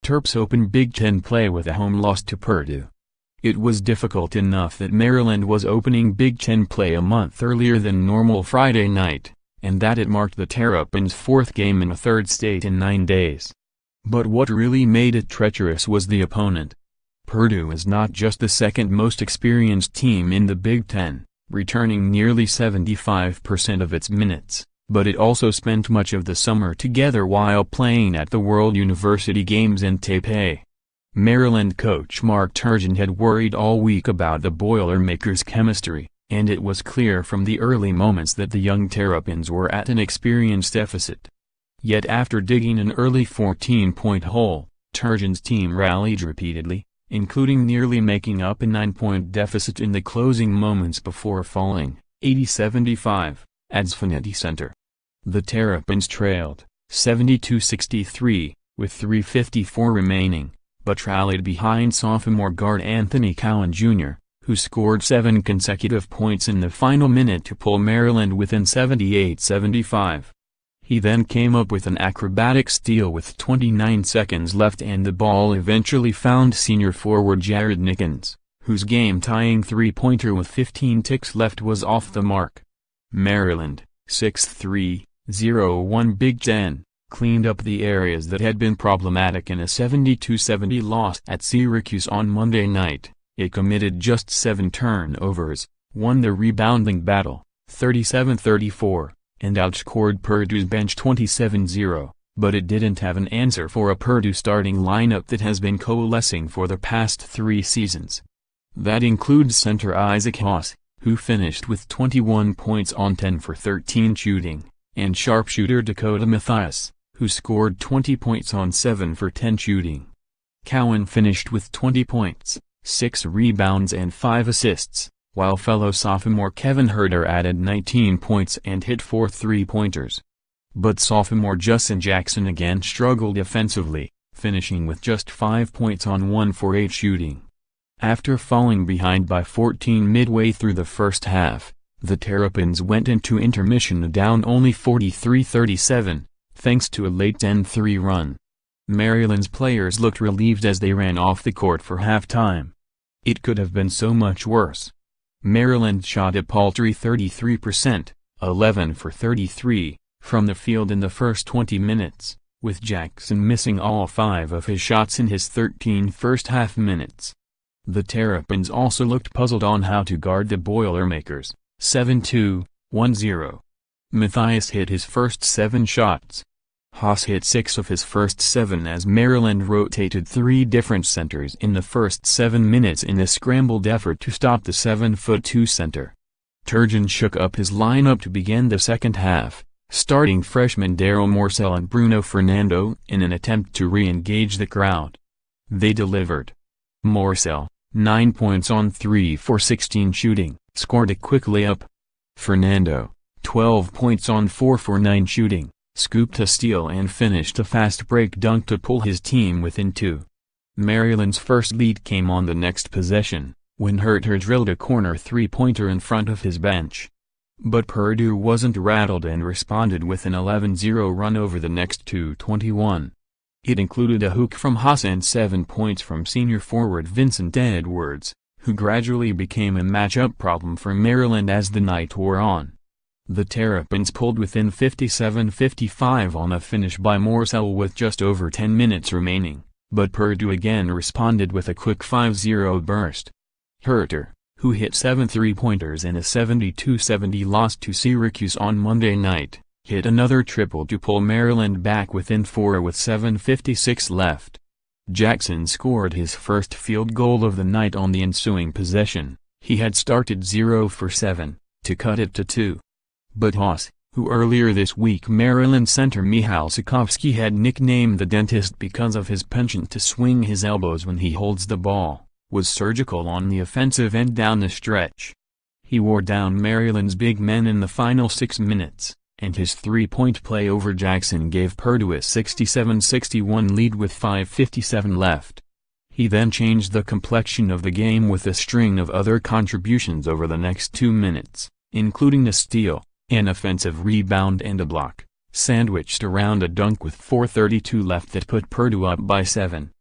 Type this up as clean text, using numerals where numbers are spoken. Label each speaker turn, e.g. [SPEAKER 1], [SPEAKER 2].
[SPEAKER 1] Terps open Big Ten play with a home loss to Purdue. It was difficult enough that Maryland was opening Big Ten play a month earlier than normal Friday night, and that it marked the Terrapins' fourth game in a third state in 9 days. But what really made it treacherous was the opponent. Purdue is not just the second most experienced team in the Big Ten, returning nearly 75% of its minutes, but it also spent much of the summer together while playing at the World University Games in Tapei. Maryland coach Mark Turgeon had worried all week about the Boilermakers' chemistry, and it was clear from the early moments that the young Terrapins were at an experience deficit. Yet after digging an early 14-point hole, Turgeon's team rallied repeatedly, including nearly making up a 9-point deficit in the closing moments before falling 80-75 at Xfinity Center. The Terrapins trailed 72-63 with 3:54 remaining, but rallied behind sophomore guard Anthony Cowan Jr., who scored 7 consecutive points in the final minute to pull Maryland within 78-75. He then came up with an acrobatic steal with 29 seconds left, and the ball eventually found senior forward Jared Nickens, whose game-tying three-pointer with 15 ticks left was off the mark. Maryland, 6-3-0-1 Big Ten, cleaned up the areas that had been problematic in a 72-70 loss at Syracuse on Monday night. It committed just 7 turnovers, won the rebounding battle, 37-34, and outscored Purdue's bench 27-0, but it didn't have an answer for a Purdue starting lineup that has been coalescing for the past 3 seasons. That includes center Isaac Haas, who finished with 21 points on 10 for 13 shooting, and sharpshooter Dakota Mathias, who scored 20 points on 7 for 10 shooting. Cowan finished with 20 points, 6 rebounds and 5 assists, while fellow sophomore Kevin Huerter added 19 points and hit 4 three-pointers. But sophomore Justin Jackson again struggled offensively, finishing with just 5 points on 1 for 8 shooting. After falling behind by 14 midway through the first half, the Terrapins went into intermission down only 43-37, thanks to a late 10-3 run. Maryland's players looked relieved as they ran off the court for halftime. It could have been so much worse. Maryland shot a paltry 33%, 11 for 33, from the field in the first 20 minutes, with Jackson missing all 5 of his shots in his 13 first-half minutes. The Terrapins also looked puzzled on how to guard the Boilermakers, 7-2-1-0. Mathias hit his first 7 shots. Haas hit 6 of his first 7 as Maryland rotated 3 different centers in the first 7 minutes in a scrambled effort to stop the 7'2" center. Turgeon shook up his lineup to begin the second half, starting freshmen Darryl Morsell and Bruno Fernando in an attempt to re-engage the crowd. They delivered. Morsell, 9 points on 3 for 16 shooting, scored a quick layup. Fernando, 12 points on 4 for 9 shooting, scooped a steal and finished a fast break dunk to pull his team within 2. Maryland's first lead came on the next possession, when Huerter drilled a corner three-pointer in front of his bench. But Purdue wasn't rattled and responded with an 11-0 run over the next 21. It included a hook from Haas and 7 points from senior forward Vincent Edwards, who gradually became a matchup problem for Maryland as the night wore on. The Terrapins pulled within 57-55 on a finish by Morsell with just over 10 minutes remaining, but Purdue again responded with a quick 5-0 burst. Huerter, who hit 7 three-pointers in a 72-70 loss to Syracuse on Monday night, hit another triple to pull Maryland back within 4 with 7:56 left. Jackson scored his first field goal of the night on the ensuing possession. He had started 0 for 7, to cut it to 2. But Haas, who earlier this week Maryland center Michal Sikovsky had nicknamed the Dentist because of his penchant to swing his elbows when he holds the ball, was surgical on the offensive end down the stretch. He wore down Maryland's big men in the final 6 minutes, and his three-point play over Jackson gave Purdue a 67-61 lead with 5:57 left. He then changed the complexion of the game with a string of other contributions over the next 2 minutes, including a steal, an offensive rebound and a block, sandwiched around a dunk with 4:32 left that put Purdue up by 7.